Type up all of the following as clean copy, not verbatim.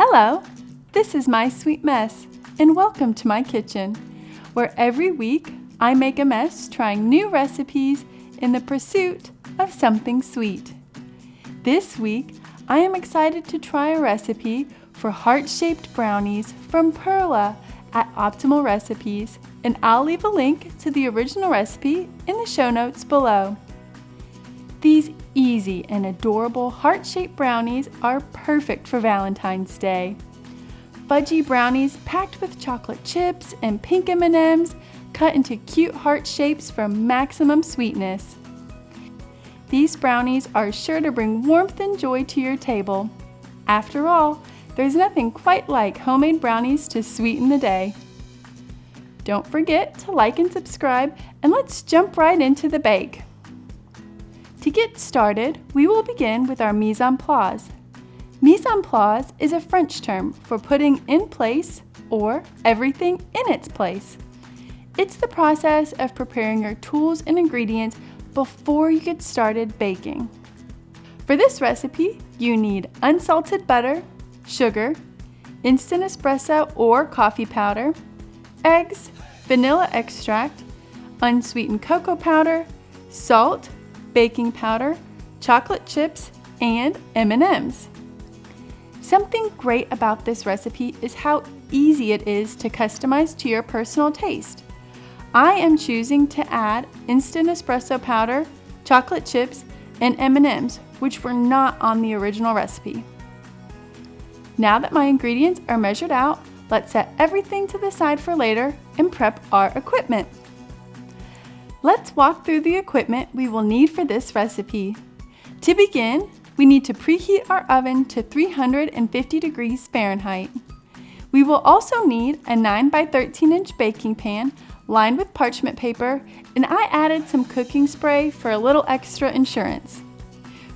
Hello, this is My Sweet Mess, and welcome to my kitchen, where every week I make a mess trying new recipes in the pursuit of something sweet. This week, I am excited to try a recipe for heart-shaped brownies from Perla at Optimal Recipes, and I'll leave a link to the original recipe in the show notes below. These easy and adorable heart-shaped brownies are perfect for Valentine's Day. Fudgy brownies packed with chocolate chips and pink M&Ms cut into cute heart shapes for maximum sweetness. These brownies are sure to bring warmth and joy to your table. After all, there's nothing quite like homemade brownies to sweeten the day. Don't forget to like and subscribe, and let's jump right into the bake. To get started, we will begin with our mise en place. Mise en place is a French term for putting in place or everything in its place. It's the process of preparing your tools and ingredients before you get started baking. For this recipe, you need unsalted butter, sugar, instant espresso or coffee powder, eggs, vanilla extract, unsweetened cocoa powder, salt, baking powder, chocolate chips, and M&Ms. Something great about this recipe is how easy it is to customize to your personal taste. I am choosing to add instant espresso powder, chocolate chips, and M&Ms, which were not on the original recipe. Now that my ingredients are measured out, let's set everything to the side for later and prep our equipment. Let's walk through the equipment we will need for this recipe. To begin, we need to preheat our oven to 350 degrees Fahrenheit. We will also need a 9 by 13 inch baking pan lined with parchment paper, and I added some cooking spray for a little extra insurance.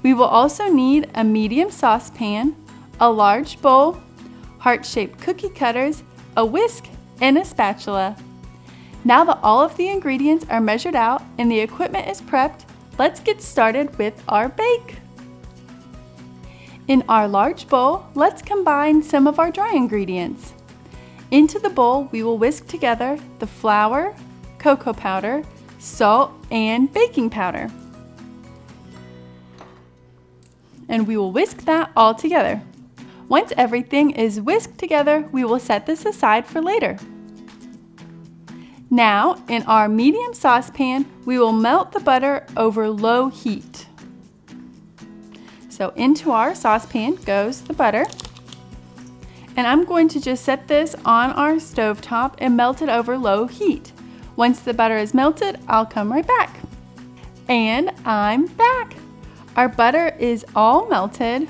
We will also need a medium saucepan, a large bowl, heart-shaped cookie cutters, a whisk, and a spatula. Now that all of the ingredients are measured out and the equipment is prepped, let's get started with our bake. In our large bowl, let's combine some of our dry ingredients. Into the bowl, we will whisk together the flour, cocoa powder, salt, and baking powder. And we will whisk that all together. Once everything is whisked together, we will set this aside for later. Now, in our medium saucepan, we will melt the butter over low heat. So into our saucepan goes the butter. And I'm going to just set this on our stovetop and melt it over low heat. Once the butter is melted, I'll come right back. And I'm back. Our butter is all melted.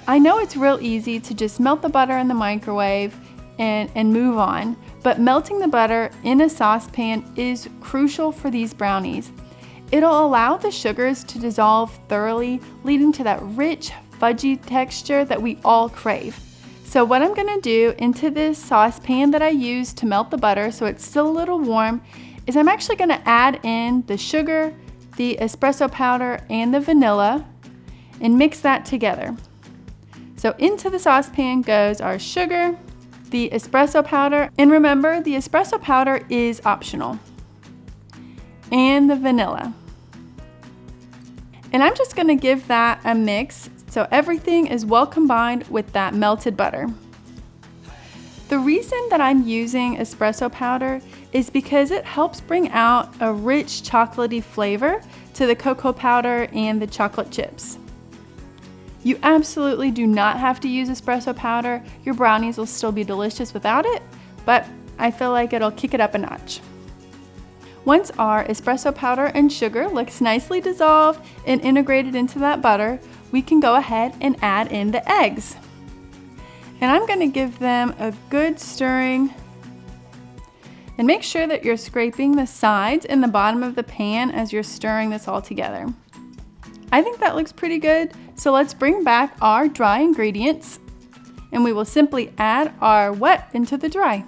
I know it's real easy to just melt the butter in the microwave and move on, but melting the butter in a saucepan is crucial for these brownies. It'll allow the sugars to dissolve thoroughly, leading to that rich, fudgy texture that we all crave. So what I'm gonna do into this saucepan that I use to melt the butter so it's still a little warm is I'm actually gonna add in the sugar, the espresso powder, and the vanilla and mix that together. So into the saucepan goes our sugar, the espresso powder, and remember the espresso powder is optional, and the vanilla. And I'm just gonna give that a mix so everything is well combined with that melted butter. The reason that I'm using espresso powder is because it helps bring out a rich chocolatey flavor to the cocoa powder and the chocolate chips. You absolutely do not have to use espresso powder. Your brownies will still be delicious without it, but I feel like it'll kick it up a notch. Once our espresso powder and sugar looks nicely dissolved and integrated into that butter, we can go ahead and add in the eggs. And I'm gonna give them a good stirring. And make sure that you're scraping the sides and the bottom of the pan as you're stirring this all together. I think that looks pretty good, so let's bring back our dry ingredients and we will simply add our wet into the dry.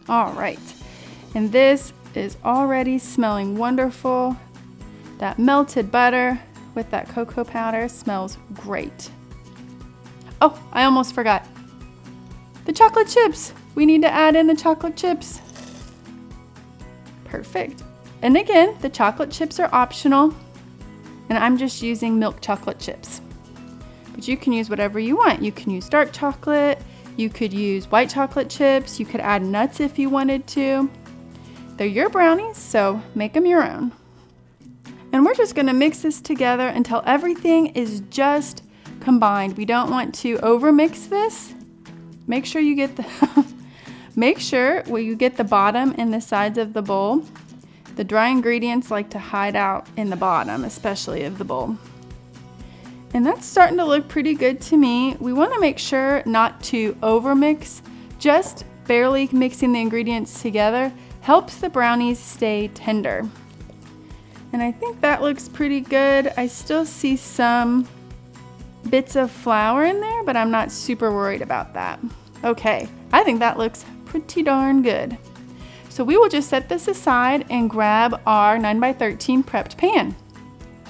All right, and this is already smelling wonderful. That melted butter with that cocoa powder smells great. Oh, I almost forgot. The chocolate chips. We need to add in the chocolate chips. Perfect. And again, the chocolate chips are optional, and I'm just using milk chocolate chips. But you can use whatever you want. You can use dark chocolate, you could use white chocolate chips, you could add nuts if you wanted to. They're your brownies, so make them your own. And we're just gonna mix this together until everything is just combined. We don't want to overmix this. Make sure you get the make sure where you get the bottom and the sides of the bowl. The dry ingredients like to hide out in the bottom, especially of the bowl. And that's starting to look pretty good to me. We want to make sure not to overmix. Just barely mixing the ingredients together helps the brownies stay tender. And I think that looks pretty good. I still see some bits of flour in there, but I'm not super worried about that. Okay, I think that looks pretty darn good. So we will just set this aside and grab our 9x13 prepped pan.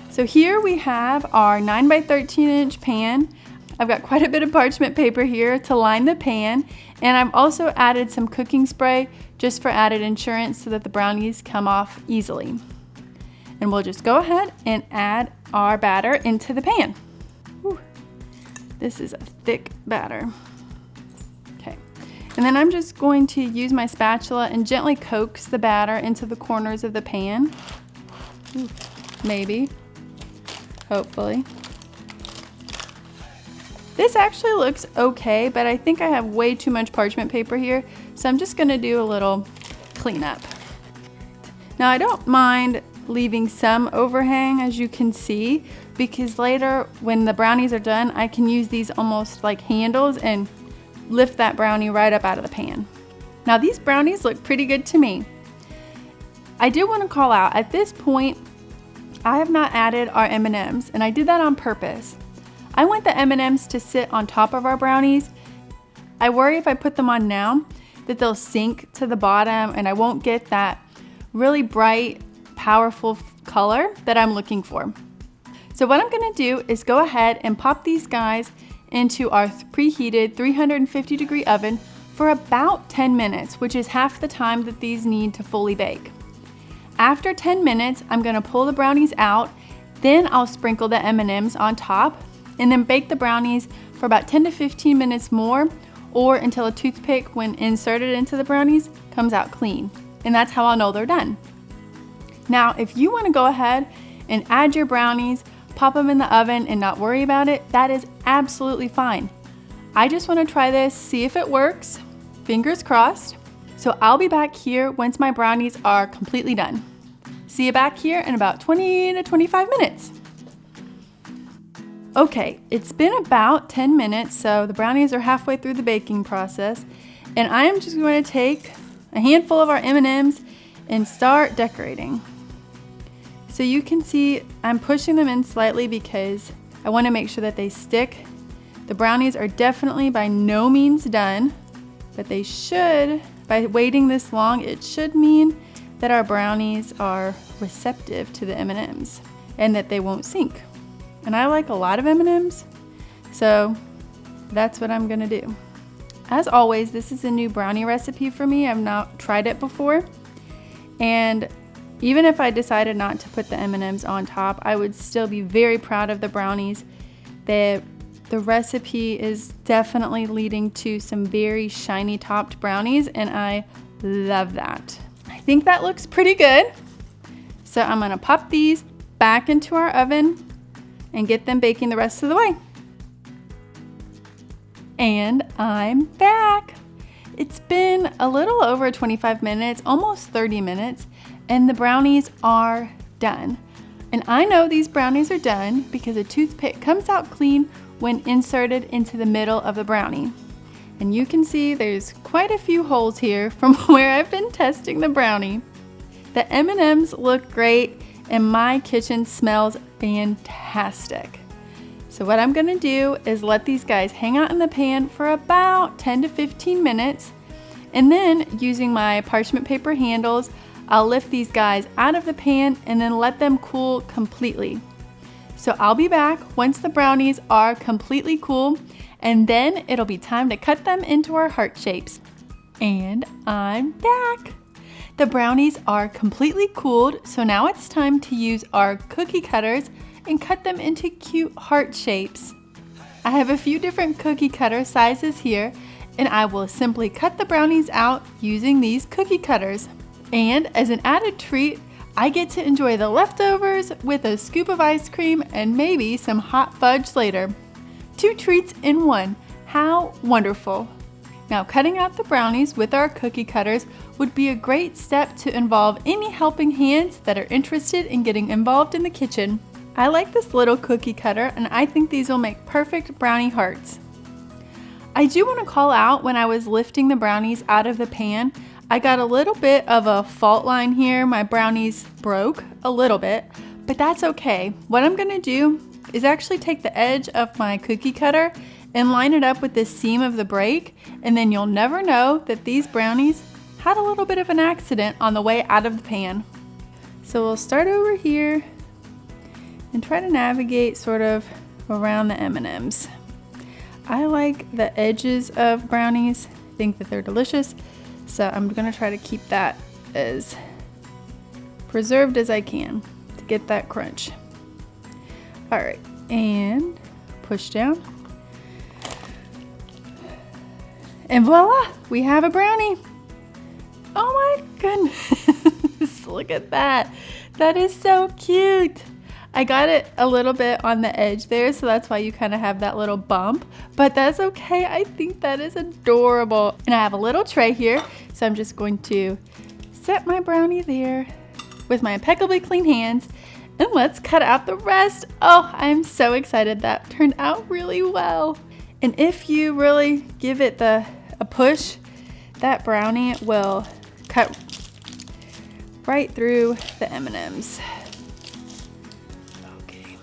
So here we have our 9x13 inch pan. I've got quite a bit of parchment paper here to line the pan, and I've also added some cooking spray just for added insurance so that the brownies come off easily. And we'll just go ahead and add our batter into the pan. Whew. This is a thick batter. Okay, and then I'm just going to use my spatula and gently coax the batter into the corners of the pan. Ooh, maybe, hopefully. This actually looks okay, but I think I have way too much parchment paper here, so I'm just gonna do a little cleanup. Now I don't mind leaving some overhang, as you can see, because later when the brownies are done, I can use these almost like handles and lift that brownie right up out of the pan. Now these brownies look pretty good to me. I do want to call out, at this point, I have not added our M&Ms, and I did that on purpose. I want the M&Ms to sit on top of our brownies. I worry if I put them on now that they'll sink to the bottom and I won't get that really bright, powerful color that I'm looking for. So what I'm gonna do is go ahead and pop these guys into our preheated 350 degree oven for about 10 minutes, which is half the time that these need to fully bake. After 10 minutes, I'm gonna pull the brownies out, then I'll sprinkle the M&Ms on top, and then bake the brownies for about 10 to 15 minutes more, or until a toothpick, when inserted into the brownies, comes out clean. And that's how I'll know they're done. Now, if you wanna go ahead and add your brownies, pop them in the oven and not worry about it, that is absolutely fine. I just wanna try this, see if it works, fingers crossed. So I'll be back here once my brownies are completely done. See you back here in about 20 to 25 minutes. Okay, it's been about 10 minutes, so the brownies are halfway through the baking process, and I am just going to take a handful of our M&Ms and start decorating. So you can see I'm pushing them in slightly because I want to make sure that they stick. The brownies are definitely by no means done, but they should, by waiting this long, it should mean that our brownies are receptive to the M&Ms and that they won't sink. And I like a lot of M&Ms, so that's what I'm gonna do. As always, this is a new brownie recipe for me. I've not tried it before. And even if I decided not to put the M&Ms on top, I would still be very proud of the brownies. The recipe is definitely leading to some very shiny topped brownies, and I love that. I think that looks pretty good. So I'm gonna pop these back into our oven and get them baking the rest of the way. And I'm back. It's been a little over 25 minutes, almost 30 minutes, and the brownies are done. And I know these brownies are done because a toothpick comes out clean when inserted into the middle of the brownie. And you can see there's quite a few holes here from where I've been testing the brownie. The M&Ms look great, and my kitchen smells fantastic. So what I'm gonna do is let these guys hang out in the pan for about 10 to 15 minutes, and then using my parchment paper handles, I'll lift these guys out of the pan and then let them cool completely. So I'll be back once the brownies are completely cool, and then it'll be time to cut them into our heart shapes. And I'm back. The brownies are completely cooled, so now it's time to use our cookie cutters and cut them into cute heart shapes. I have a few different cookie cutter sizes here, and I will simply cut the brownies out using these cookie cutters. And as an added treat, I get to enjoy the leftovers with a scoop of ice cream and maybe some hot fudge later. 2 treats in one. How wonderful! Now, cutting out the brownies with our cookie cutters would be a great step to involve any helping hands that are interested in getting involved in the kitchen. I like this little cookie cutter, and I think these will make perfect brownie hearts. I do want to call out, when I was lifting the brownies out of the pan, I got a little bit of a fault line here. My brownies broke a little bit, but that's okay. What I'm going to do is actually take the edge of my cookie cutter and line it up with the seam of the break, and then you'll never know that these brownies had a little bit of an accident on the way out of the pan. So we'll start over here and try to navigate sort of around the M&Ms. I like the edges of brownies, think that they're delicious, so I'm gonna try to keep that as preserved as I can to get that crunch. All right, and push down. And voila, we have a brownie. Oh my goodness, look at that. That is so cute. I got it a little bit on the edge there, so that's why you kind of have that little bump, but that's okay. I think that is adorable. And I have a little tray here, so I'm just going to set my brownie there with my impeccably clean hands, and let's cut out the rest. Oh, I'm so excited. That turned out really well. And if you really give it a push, that brownie will cut right through the M&Ms. Okay,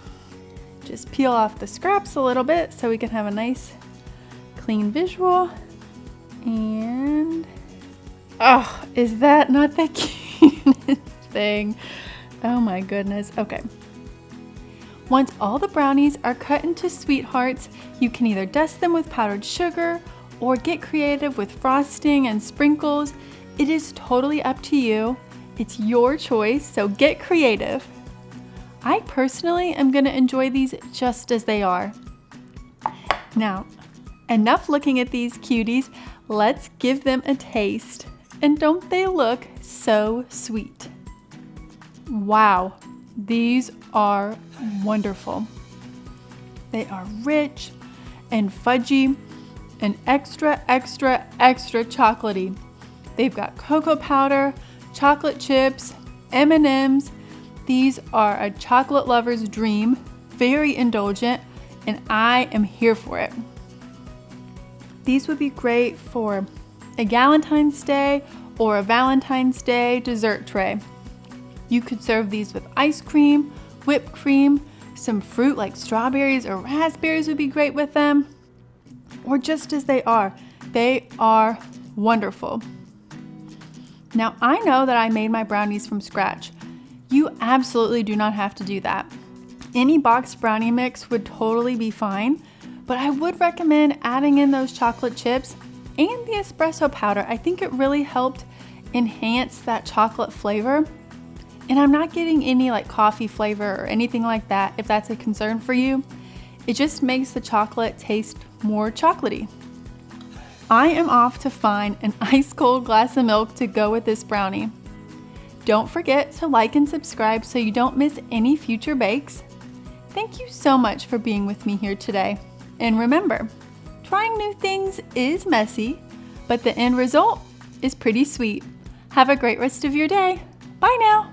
just peel off the scraps a little bit so we can have a nice clean visual. And oh, is that not the cutest thing? Oh my goodness. Okay. Once all the brownies are cut into sweethearts, you can either dust them with powdered sugar or get creative with frosting and sprinkles. It is totally up to you. It's your choice, so get creative. I personally am going to enjoy these just as they are. Now, enough looking at these cuties. Let's give them a taste. And don't they look so sweet? Wow, these are wonderful. They are rich and fudgy and extra chocolatey. They've got cocoa powder, chocolate chips, M&Ms. These are a chocolate lover's dream, very indulgent, and I am here for it. These would be great for a Galentine's Day or a Valentine's Day dessert tray. You could serve these with ice cream, whipped cream, some fruit like strawberries or raspberries would be great with them, or just as they are. They are wonderful. Now, I know that I made my brownies from scratch. You absolutely do not have to do that. Any boxed brownie mix would totally be fine, but I would recommend adding in those chocolate chips and the espresso powder. I think it really helped enhance that chocolate flavor. And I'm not getting any like coffee flavor or anything like that if that's a concern for you. It just makes the chocolate taste more chocolatey. I am off to find an ice cold glass of milk to go with this brownie. Don't forget to like and subscribe so you don't miss any future bakes. Thank you so much for being with me here today. And remember, trying new things is messy, but the end result is pretty sweet. Have a great rest of your day. Bye now.